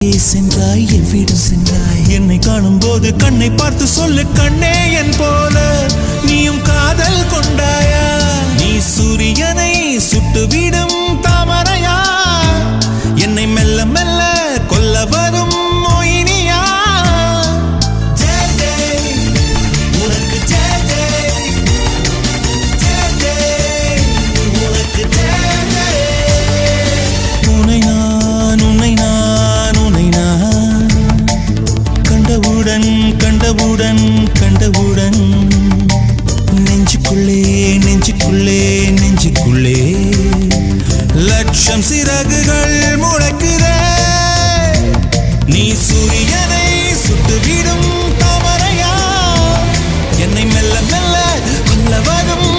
சென்றாய் எவ்விடம் சென்றாய் என்னை காணும் போது கண்ணை பார்த்து சொல்லு கண்ணே என் போல நீயும் காதல் கொண்டாயா நீ சூரியனை சுட்டுவிடும் தாமரையா என்னை மெல்ல மெல்ல கொல்ல வரும் மோகினியா ஜெய் ஜெய் உனக்கு ஜெய் ஜெய் ஜெய் ஜெய் உனக்கு ஜெய் ஜெய் உன்னை நான் உன்னை நான் உன்னை நான் கண்டவுடன் கண்டவுடன் கண்டவுடன் நெஞ்சுக்குள்ளே நெஞ்சுக்குள்ளே நெஞ்சுக்குள்ளே லட்சம் சிறகுகள் முளைக்குதே நீ சூரியனை சுட்டுவிடும் தாமரையா என்னை மெல்ல மெல்ல கொல்ல வரும்